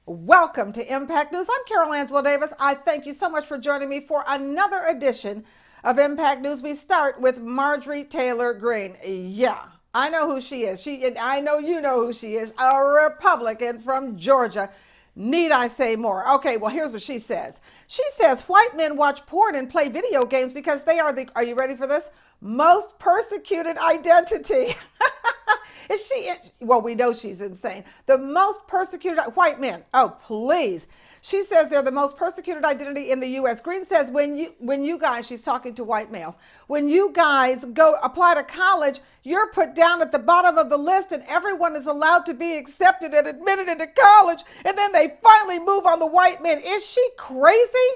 Welcome to Impact News. I'm Carol Angela Davis. I thank you so much for joining me for another edition of Impact News. We start with Marjorie Taylor Greene. Yeah, I know who she is. I know you know who she is. A Republican from Georgia. Need I say more? Okay, well, here's what she says. She says white men watch porn and play video games because they are you ready for this? Most persecuted identity. Is she? Well, we know she's insane. The most persecuted white men. Oh, please. She says they're the most persecuted identity in the U.S. Green says when you guys, she's talking to white males, when you guys go apply to college, you're put down at the bottom of the list, and everyone is allowed to be accepted and admitted into college, and then they finally move on the white men. Is she crazy?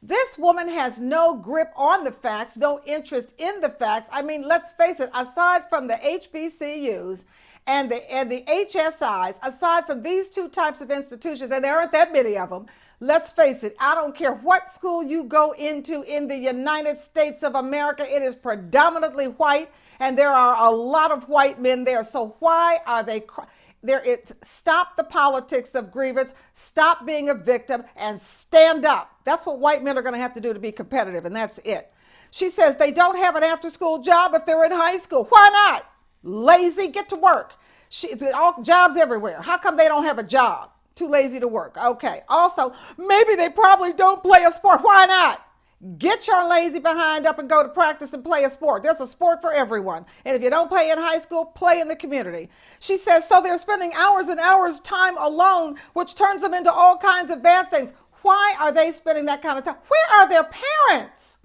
This woman has no grip on the facts, no interest in the facts. I mean, let's face it, aside from the HBCUs and the HSIs, aside from these two types of institutions, and there aren't that many of them, let's face it, I don't care what school you go into in the United States of America, it is predominantly white, and there are a lot of white men there. So why are they there? It's stop the politics of grievance, stop being a victim, and stand up. That's what white men are going to have to do to be competitive, and that's it. She says they don't have an after-school job if they're in high school. Why not? Lazy, get to work. All jobs everywhere. How come they don't have a job? Too lazy to work. Okay. Also, maybe they probably don't play a sport. Why not? Get your lazy behind up and go to practice and play a sport. There's a sport for everyone. And if you don't play in high school, play in the community. She says, so they're spending hours and hours time alone, which turns them into all kinds of bad things. Why are they spending that kind of time? Where are their parents?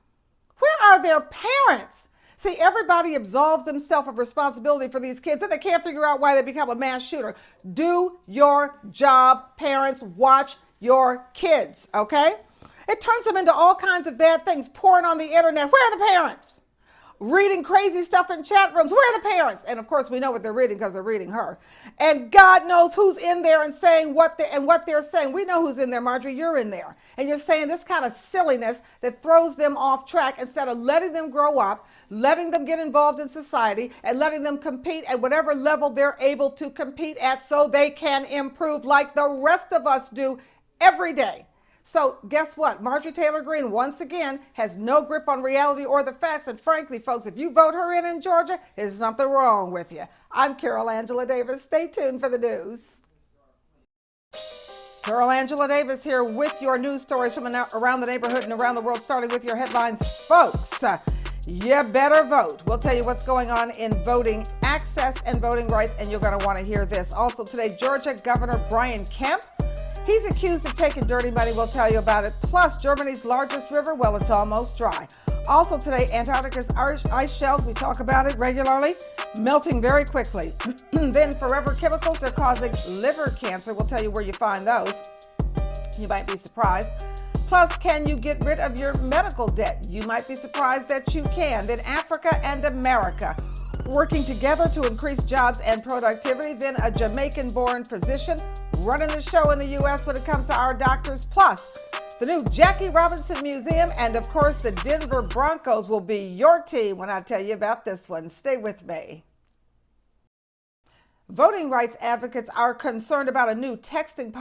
Where are their parents? See, everybody absolves themselves of responsibility for these kids, and they can't figure out why they become a mass shooter. Do your job, parents. Watch your kids, okay? It turns them into all kinds of bad things. Porn on the internet. Where are the parents? Reading crazy stuff in chat rooms. Where are the parents? And of course, we know what they're reading because they're reading her. And God knows who's in there and saying what they're saying. We know who's in there, Marjorie. You're in there. And you're saying this kind of silliness that throws them off track instead of letting them grow up, letting them get involved in society, and letting them compete at whatever level they're able to compete at so they can improve like the rest of us do every day. So guess what? Marjorie Taylor Greene, once again, has no grip on reality or the facts. And frankly, folks, if you vote her in Georgia, there's something wrong with you. I'm Carol Angela Davis. Stay tuned for the news. Carol Angela Davis here with your news stories from around the neighborhood and around the world, starting with your headlines. Folks, you better vote. We'll tell you what's going on in voting access and voting rights, and you're going to want to hear this. Also today, Georgia Governor Brian Kemp. He's accused of taking dirty money. We'll tell you about it. Plus, Germany's largest river, well, it's almost dry. Also today, Antarctica's ice shelves, we talk about it regularly, melting very quickly. Then forever chemicals are causing liver cancer. We'll tell you where you find those. You might be surprised. Plus, can you get rid of your medical debt? You might be surprised that you can. Then Africa and America working together to increase jobs and productivity. Then a Jamaican-born physician running the show in the U.S. when it comes to our doctors. Plus, the new Jackie Robinson Museum. And, of course, the Denver Broncos will be your team when I tell you about this one. Stay with me. Voting rights advocates are concerned about a new texting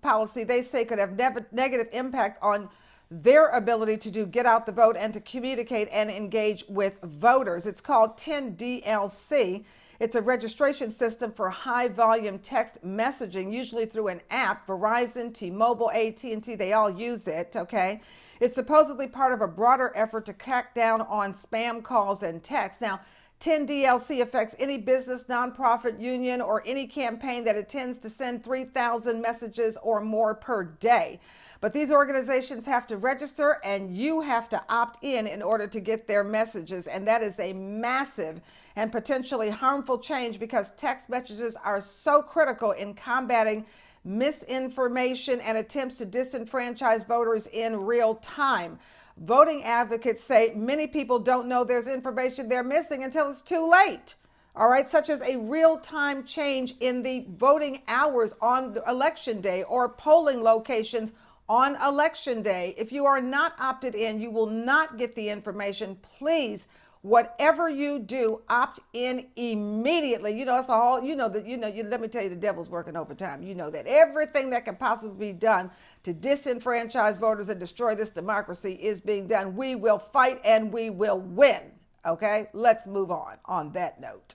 policy they say could have negative impact on their ability to get out the vote and to communicate and engage with voters. It's called 10DLC. It's a registration system for high volume text messaging, usually through an app. Verizon, T-Mobile, AT&T, they all use it, okay? It's supposedly part of a broader effort to crack down on spam calls and texts. Now, 10DLC affects any business, nonprofit, union, or any campaign that intends to send 3,000 messages or more per day. But these organizations have to register, and you have to opt in order to get their messages. And that is a massive and potentially harmful change because text messages are so critical in combating misinformation and attempts to disenfranchise voters in real time. Voting advocates say many people don't know there's information they're missing until it's too late. All right, such as a real-time change in the voting hours on election day or polling locations on election day. If you are not opted in, you will not get the information. Please Whatever you do, opt in immediately. It's all, let me tell you, the devil's working overtime. You know that everything that can possibly be done to disenfranchise voters and destroy this democracy is being done. We will fight and we will win. Okay, let's move on that note.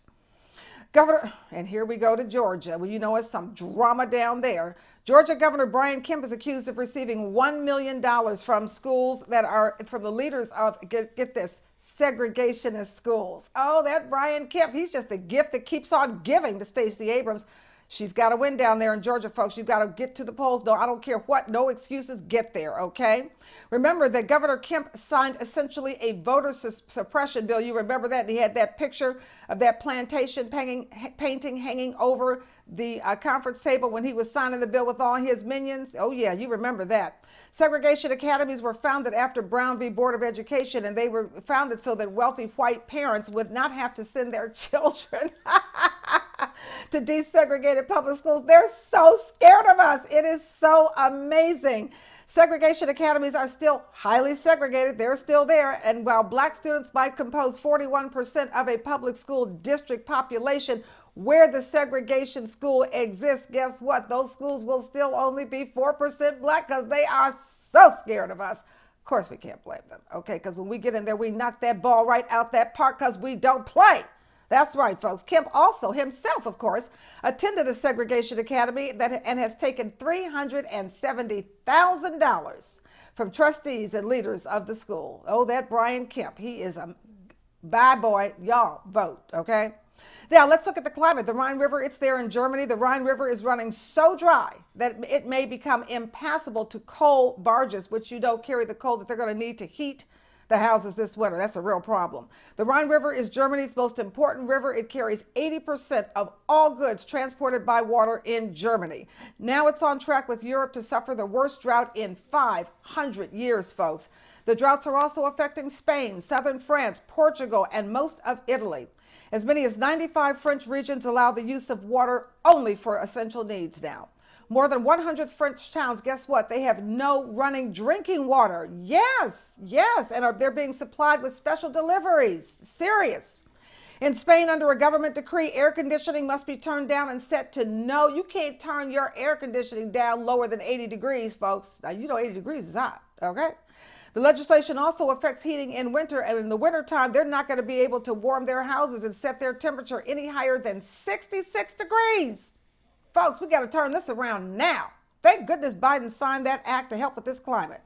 Governor, and here we go to Georgia. Well, it's some drama down there. Georgia Governor Brian Kemp is accused of receiving $1 million from schools that are from the leaders of, get this, segregationist schools. Oh, that Brian Kemp, he's just the gift that keeps on giving to Stacey Abrams. She's got to win down there in Georgia, folks. You've got to get to the polls. No, I don't care what. No excuses. Get there, okay? Remember that Governor Kemp signed essentially a voter suppression bill. You remember that? And he had that picture of that plantation painting hanging over the conference table when he was signing the bill with all his minions. Oh, yeah, you remember that. Segregation academies were founded after Brown v. Board of Education, and they were founded so that wealthy white parents would not have to send their children to desegregated public schools. They're so scared of us. It is so amazing. Segregation academies are still highly segregated. They're still there. And while black students might compose 41% of a public school district population, where the segregation school exists, guess what? Those schools will still only be 4% black because they are so scared of us. Of course, we can't blame them, okay? Because when we get in there, we knock that ball right out that park because we don't play. That's right, folks. Kemp also himself, of course, attended a segregation academy and has taken $370,000 from trustees and leaders of the school. Oh, that Brian Kemp. He is a bad boy. Y'all vote, okay? Now, let's look at the climate. The Rhine River, it's there in Germany. The Rhine River is running so dry that it may become impassable to coal barges, which carry the coal that they're going to need to heat the houses this winter. That's a real problem. The Rhine River is Germany's most important river. It carries 80% of all goods transported by water in Germany. Now it's on track with Europe to suffer the worst drought in 500 years, folks. The droughts are also affecting Spain, southern France, Portugal, and most of Italy. As many as 95 French regions allow the use of water only for essential needs now. More than 100 French towns, guess what? They have no running drinking water. Yes, and they're being supplied with special deliveries. Serious. In Spain, under a government decree, air conditioning must be turned down and set to no. You can't turn your air conditioning down lower than 80 degrees, folks. Now, 80 degrees is hot, okay? The legislation also affects heating in winter, and in the wintertime, they're not going to be able to warm their houses and set their temperature any higher than 66 degrees. Folks, we got to turn this around now. Thank goodness Biden signed that act to help with this climate.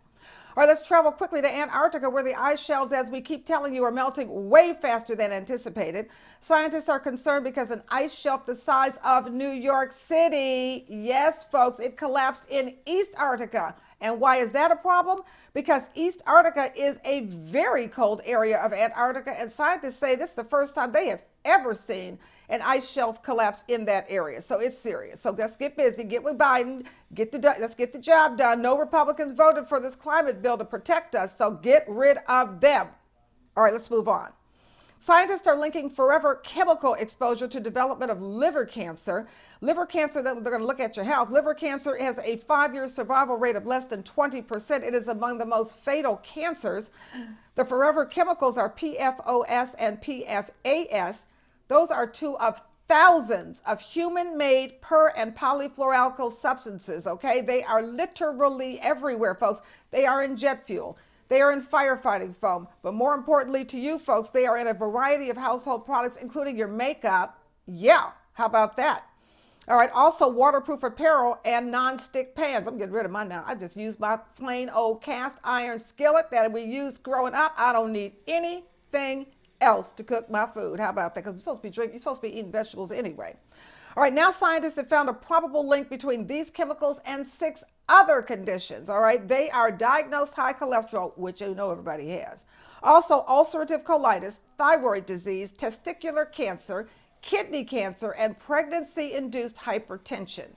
All right, let's travel quickly to Antarctica, where the ice shelves, as we keep telling you, are melting way faster than anticipated. Scientists are concerned because an ice shelf the size of New York City, yes, folks, it collapsed in East Antarctica. And why is that a problem? Because East Antarctica is a very cold area of Antarctica, and scientists say this is the first time they have ever seen an ice shelf collapse in that area. So it's serious. So let's get busy, get with Biden, let's get the job done. No Republicans voted for this climate bill to protect us, so get rid of them. All right, let's move on. Scientists are linking forever chemical exposure to development of liver cancer. Liver cancer, they're going to look at your health. Liver cancer has a 5-year survival rate of less than 20%. It is among the most fatal cancers. The forever chemicals are PFOS and PFAS. Those are two of thousands of human-made per and polyfluoroalkyl substances, okay? They are literally everywhere, folks. They are in jet fuel. They are in firefighting foam. But more importantly to you folks, they are in a variety of household products, including your makeup. Yeah, how about that? All right, also waterproof apparel and non-stick pans. I'm getting rid of mine now. I just use my plain old cast iron skillet that we used growing up. I don't need anything else to cook my food. How about that? Because you're supposed to be eating vegetables anyway. All right, now scientists have found a probable link between these chemicals and 6 other conditions. All right, they are diagnosed high cholesterol, which everybody has. Also, ulcerative colitis, thyroid disease, testicular cancer, kidney cancer, and pregnancy-induced hypertension.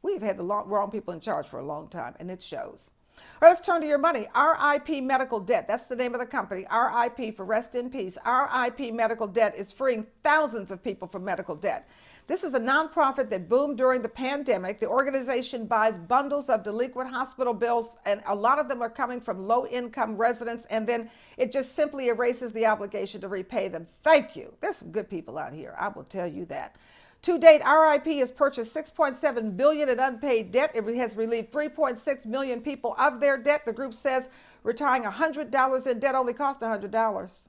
We've had the wrong people in charge for a long time, and it shows. All right, let's turn to your money. RIP Medical Debt. That's the name of the company. RIP for rest in peace. RIP Medical Debt is freeing thousands of people from medical debt. This is a nonprofit that boomed during the pandemic. The organization buys bundles of delinquent hospital bills, and a lot of them are coming from low-income residents, and then it just simply erases the obligation to repay them. Thank you. There's some good people out here, I will tell you that. To date, RIP has purchased $6.7 billion in unpaid debt. It has relieved 3.6 million people of their debt. The group says retiring $100 in debt only cost $100.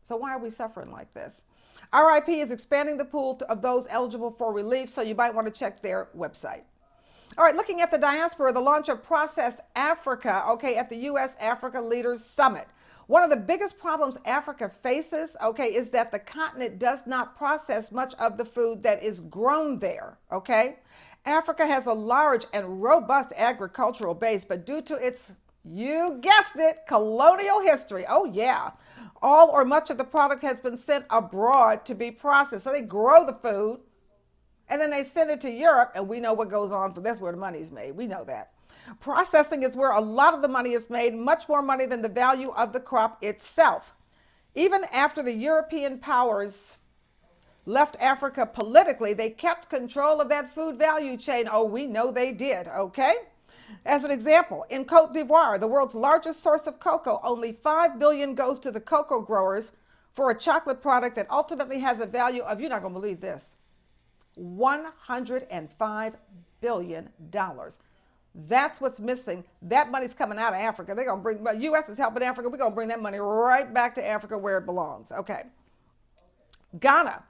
So why are we suffering like this? RIP is expanding the pool of those eligible for relief, so you might want to check their website. All right, looking at the diaspora, the launch of Processed Africa, at the U.S. Africa Leaders Summit. One of the biggest problems Africa faces, is that the continent does not process much of the food that is grown there, Africa has a large and robust agricultural base, but due to its, you guessed it, colonial history, all or much of the product has been sent abroad to be processed. So they grow the food and then they send it to Europe, and we know what goes on from that's where the money's made. We know that. Processing is where a lot of the money is made, much more money than the value of the crop itself. Even after the European powers left Africa politically, they kept control of that food value chain. Oh, we know they did, As an example, in Cote d'Ivoire, the world's largest source of cocoa, only $5 billion goes to the cocoa growers for a chocolate product that ultimately has a value of, you're not going to believe this, $105 billion. That's what's missing. That money's coming out of Africa. They're going to bring, but U.S. is helping Africa. We're going to bring that money right back to Africa where it belongs. Ghana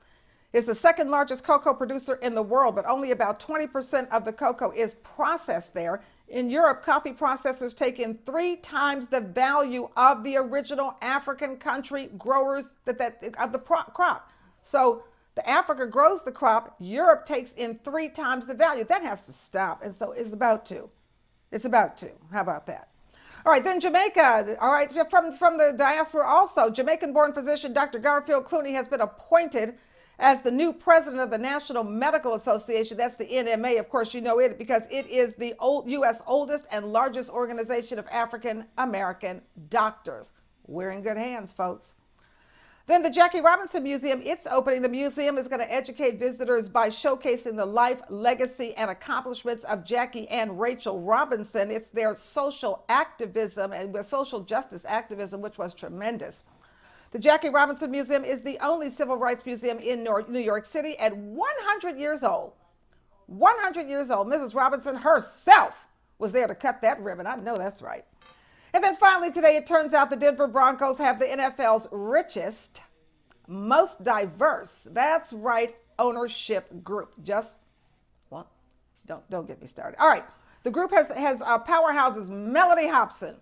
is the second largest cocoa producer in the world, but only about 20% of the cocoa is processed there. In Europe, coffee processors take in 3 times the value of the original African country growers of the crop. So the Africa grows the crop, Europe takes in 3 times the value. That has to stop. And so it's about to. How about that? All right, then Jamaica. All right, from the diaspora also, Jamaican-born physician Dr. Garfield Clooney has been appointed as the new president of the National Medical Association. That's the NMA. Of course, you know it because it is the U.S. oldest and largest organization of African-American doctors. We're in good hands, folks. Then the Jackie Robinson Museum, it's opening. The museum is going to educate visitors by showcasing the life, legacy, and accomplishments of Jackie and Rachel Robinson. It's their social activism and their social justice activism, which was tremendous. The Jackie Robinson Museum is the only civil rights museum in New York City at 100 years old. 100 years old. Mrs. Robinson herself was there to cut that ribbon. I know that's right. And then finally today, it turns out the Denver Broncos have the NFL's richest, most diverse, that's right, ownership group. Don't get me started. All right. The group has powerhouses Melody Hobson,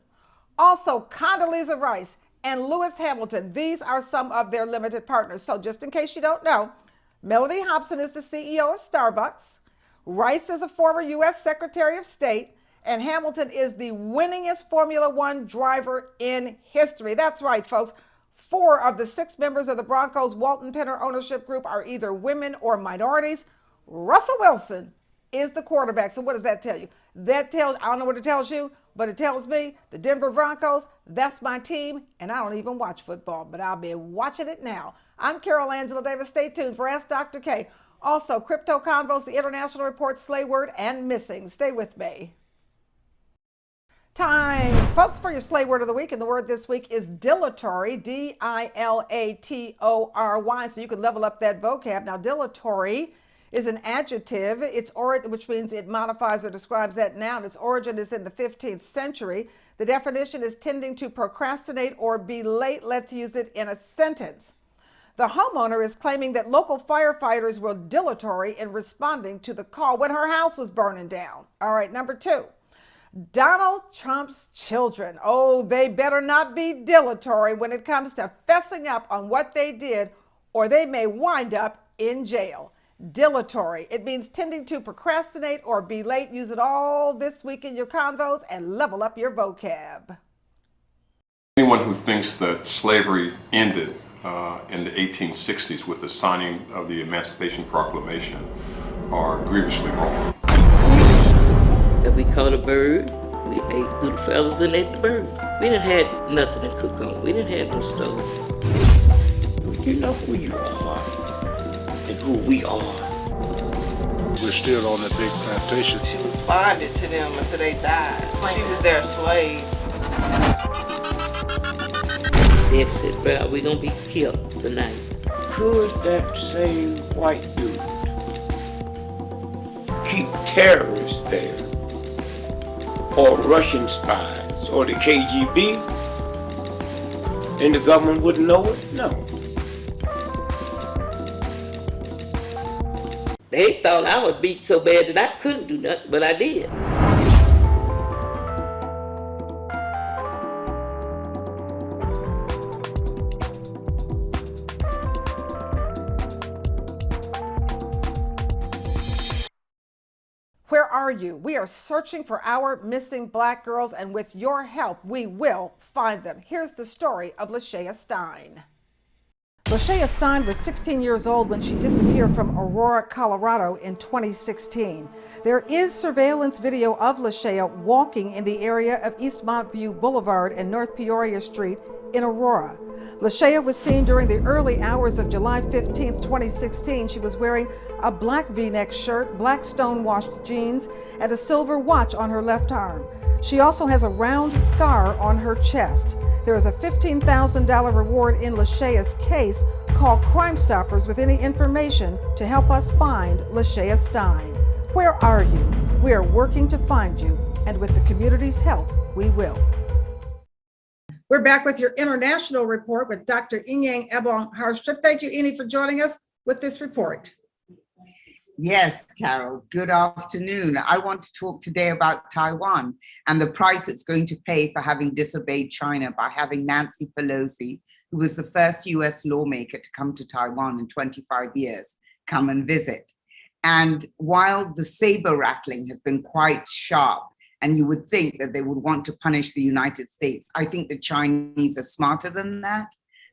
also Condoleezza Rice, and Lewis Hamilton. These are some of their limited partners. So just in case you don't know, Melody Hobson is the CEO of Starbucks. Rice is a former U.S. Secretary of State. And Hamilton is the winningest Formula One driver in history. That's right, folks. 4 of the 6 members of the Broncos' Walton Penner ownership group are either women or minorities. Russell Wilson is the quarterback. So what does that tell you? I don't know what it tells you, but it tells me the Denver Broncos, that's my team, and I don't even watch football, but I'll be watching it now. I'm Carol Angela Davis. Stay tuned for Ask Dr. K. Also, Crypto Convos, the International Report, Slay Word, and Missing. Stay with me. Time, folks, for your Slay Word of the Week. And the word this week is dilatory, dilatory. So you can level up that vocab. Now, dilatory is an adjective, which means it modifies or describes that noun. Its origin is in the 15th century. The definition is tending to procrastinate or be late. Let's use it in a sentence. The homeowner is claiming that local firefighters were dilatory in responding to the call when her house was burning down. All right, number 2. Donald Trump's children. Oh, they better not be dilatory when it comes to fessing up on what they did, or they may wind up in jail. Dilatory. It means tending to procrastinate or be late. Use it all this week in your convos and level up your vocab. Anyone who thinks that slavery ended in the 1860s with the signing of the Emancipation Proclamation are grievously wrong. If we caught a bird, we ate through the feathers and ate the bird. We didn't have nothing to cook on. We didn't have no stove. You know who you are and who we are. We're still on that big plantation. She was bonded to them until they died. She was their slave. Dave said, bro, we gonna be killed tonight. Could that same white dude keep terrorists there, or Russian spies, or the KGB, and the government wouldn't know it? No. They thought I was beat so bad that I couldn't do nothing, but I did. Where are you? We are searching for our missing Black girls, and with your help, we will find them. Here's the story of Lashaya Stein. Lashaya Stein was 16 years old when she disappeared from Aurora, Colorado in 2016. There is surveillance video of Lashaya walking in the area of East Montview Boulevard and North Peoria Street in Aurora. Lashaya was seen during the early hours of July 15, 2016. She was wearing a black V-neck shirt, black stone-washed jeans, and a silver watch on her left arm. She also has a round scar on her chest. There is a $15,000 reward in Lashaya's case. Call Crime Stoppers with any information to help us find Lashaya Stein. Where are you? We are working to find you, and with the community's help, we will. We're back with your international report with Dr. Inyang Ebong Harstrip. Thank you, Ini, for joining us with this report. Yes, Carol, good afternoon. I want to talk today about Taiwan and the price it's going to pay for having disobeyed China by having Nancy Pelosi, who was the first US lawmaker to come to Taiwan in 25 years, come and visit. And while the saber rattling has been quite sharp, and you would think that they would want to punish the United States, I think the Chinese are smarter than that.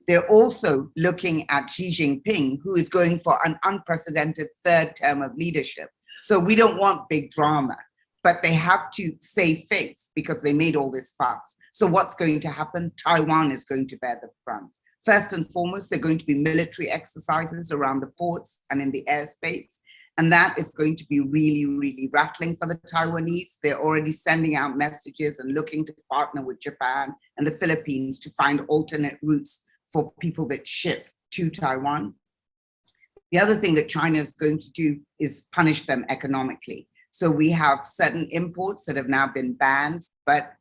They're also looking at Xi Jinping, who is going for an unprecedented third term of leadership. So we don't want big drama, but they have to save face because they made all this fuss. So what's going to happen? Taiwan is going to bear the brunt. First and foremost, there are going to be military exercises around the ports and in the airspace. And that is going to be really, really rattling for the Taiwanese. They're already sending out messages and looking to partner with Japan and the Philippines to find alternate routes for people that ship to Taiwan. The other thing that China is going to do is punish them economically. So we have certain imports that have now been banned, but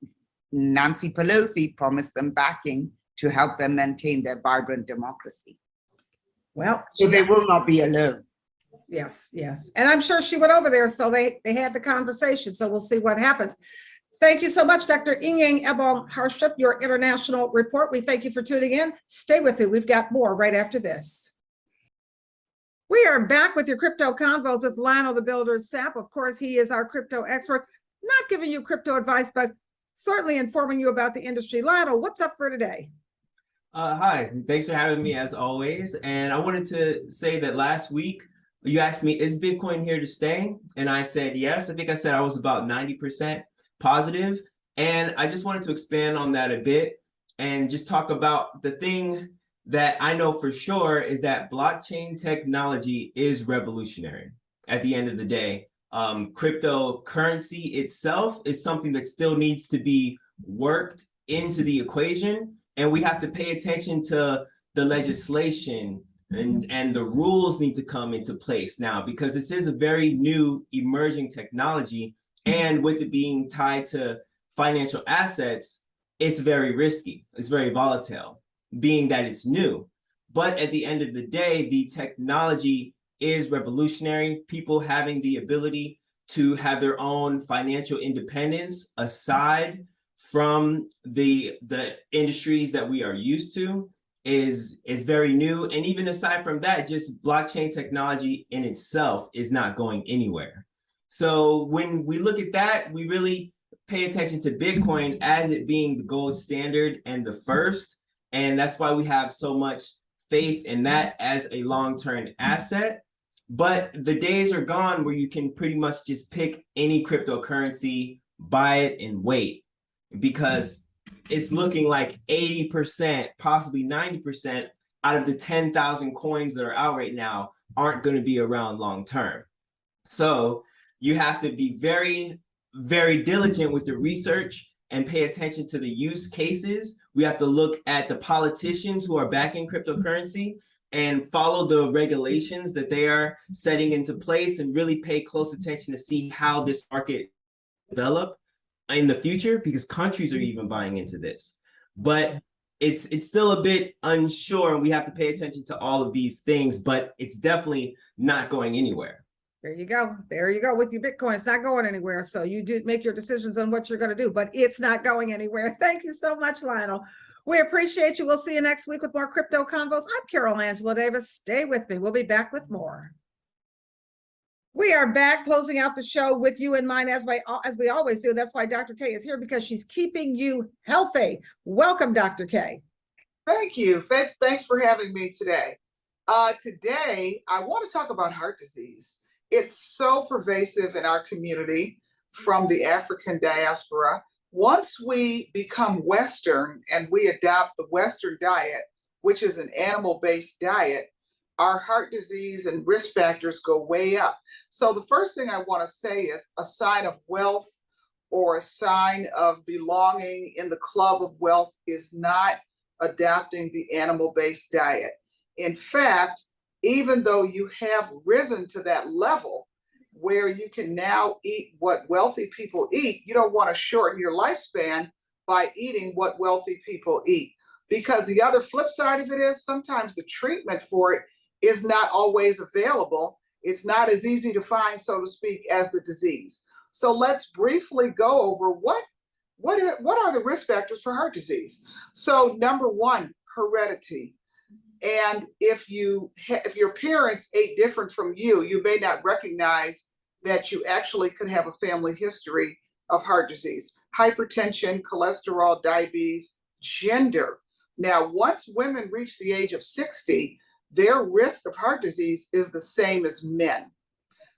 Nancy Pelosi promised them backing to help them maintain their vibrant democracy. Well, so they will not be alone. Yes, yes. And I'm sure she went over there, so they had the conversation. So we'll see what happens. Thank you so much, Dr. Inyang Ebong Harstrip, your international report. We thank you for tuning in. Stay with it. We've got more right after this. We are back with your crypto convos with Lionel the Builder Sapp. Of course, he is our crypto expert, not giving you crypto advice, but certainly informing you about the industry. Lionel, what's up for today? Hi, thanks for having me as always. And I wanted to say that last week, you asked me, is Bitcoin here to stay? And I said, yes. I think I said I was about 90% positive. And I just wanted to expand on that a bit and just talk about the thing that I know for sure is that blockchain technology is revolutionary at the end of the day. Cryptocurrency itself is something that still needs to be worked into the equation. And we have to pay attention to the legislation and the rules need to come into place now, because this is a very new emerging technology. And with it being tied to financial assets, it's very risky. It's very volatile, being that it's new. But at the end of the day, the technology is revolutionary. People having the ability to have their own financial independence aside from the industries that we are used to is very new. And even aside from that, just blockchain technology in itself is not going anywhere. So when we look at that, we really pay attention to Bitcoin as it being the gold standard and the first. And that's why we have so much faith in that as a long-term asset. But the days are gone where you can pretty much just pick any cryptocurrency, buy it and wait, because it's looking like 80%, possibly 90% out of the 10,000 coins that are out right now aren't going to be around long term. So you have to be very, very diligent with the research and pay attention to the use cases. We have to look at the politicians who are backing cryptocurrency and follow the regulations that they are setting into place, and really pay close attention to see how this market develop in the future, because countries are even buying into this. But it's still a bit unsure, and we have to pay attention to all of these things, but it's definitely not going anywhere. There you go. There you go with your Bitcoin. It's not going anywhere. So you do make your decisions on what you're going to do, but it's not going anywhere. Thank you so much, Lionel. We appreciate you. We'll see you next week with more Crypto Convos. I'm Carol Angela Davis. Stay with me. We'll be back with more. We are back, closing out the show with you in mind, as we always do. That's why Dr. K is here, because she's keeping you healthy. Welcome, Dr. K. Thank you. Thanks for having me today. Today, I want to talk about heart disease. It's so pervasive in our community from the African diaspora. Once we become Western and we adopt the Western diet, which is an animal-based diet, our heart disease and risk factors go way up. So the first thing I want to say is a sign of wealth or a sign of belonging in the club of wealth is not adopting the animal-based diet. In fact, even though you have risen to that level where you can now eat what wealthy people eat, you don't want to shorten your lifespan by eating what wealthy people eat. Because the other flip side of it is sometimes the treatment for it is not always available. It's not as easy to find, so to speak, as the disease. So let's briefly go over what are the risk factors for heart disease. So number one, heredity. And if your parents ate different from you, you may not recognize that you actually could have a family history of heart disease, hypertension, cholesterol, diabetes, gender. Now, once women reach the age of 60, their risk of heart disease is the same as men.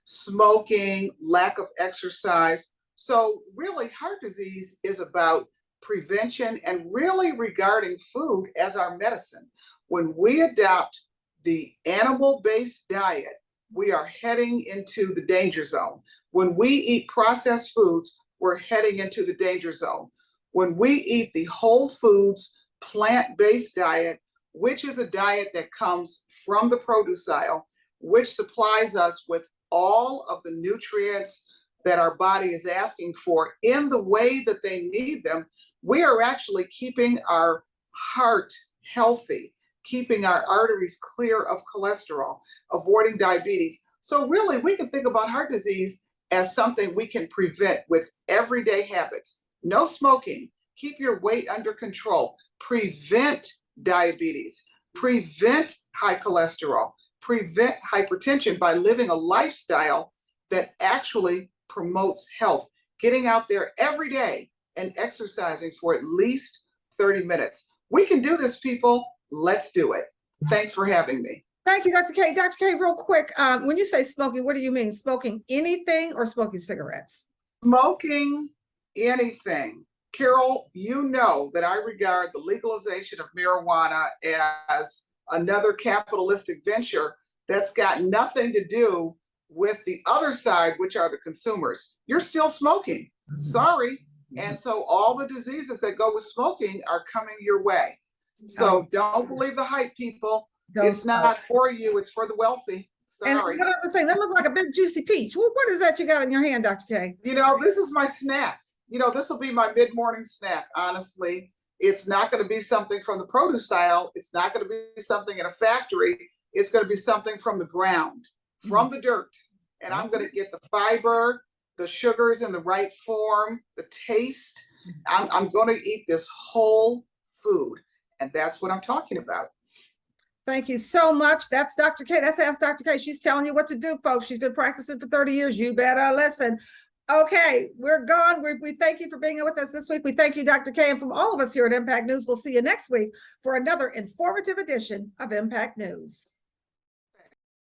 Smoking, lack of exercise. So really, heart disease is about prevention and really regarding food as our medicine. When we adopt the animal-based diet, we are heading into the danger zone. When we eat processed foods, we're heading into the danger zone. When we eat the whole foods, plant-based diet, which is a diet that comes from the produce aisle, which supplies us with all of the nutrients that our body is asking for in the way that they need them, we are actually keeping our heart healthy, keeping our arteries clear of cholesterol, avoiding diabetes. So really, we can think about heart disease as something we can prevent with everyday habits. No smoking, keep your weight under control, prevent diabetes, prevent high cholesterol, prevent hypertension by living a lifestyle that actually promotes health, getting out there every day and exercising for at least 30 minutes. We can do this, people. Let's do it. Thanks for having me. Thank you, Dr. K. Dr. K, real quick, when you say smoking, what do you mean? Smoking anything or smoking cigarettes? Smoking anything. Carol, you know that I regard the legalization of marijuana as another capitalistic venture that's got nothing to do with the other side, which are the consumers. You're still smoking. Sorry. And so all the diseases that go with smoking are coming your way. So don't believe the hype, people. It's not for you. It's for the wealthy. Sorry. And what other thing? That looked like a big juicy peach. What is that you got in your hand, Dr. K? You know, this is my snack. You know, this will be my mid-morning snack, honestly. It's not going to be something from the produce aisle. It's not going to be something in a factory. It's going to be something from the ground, from the dirt. And I'm going to get the fiber, the sugars in the right form, the taste. I'm going to eat this whole food. And that's what I'm talking about. Thank you so much. That's Dr. K. That's Ask Dr. K. She's telling you what to do, folks. She's been practicing for 30 years. You better listen. Okay, we're gone. We thank you for being with us this week. We thank you, Dr. K. And from all of us here at Impact News, we'll see you next week for another informative edition of Impact News.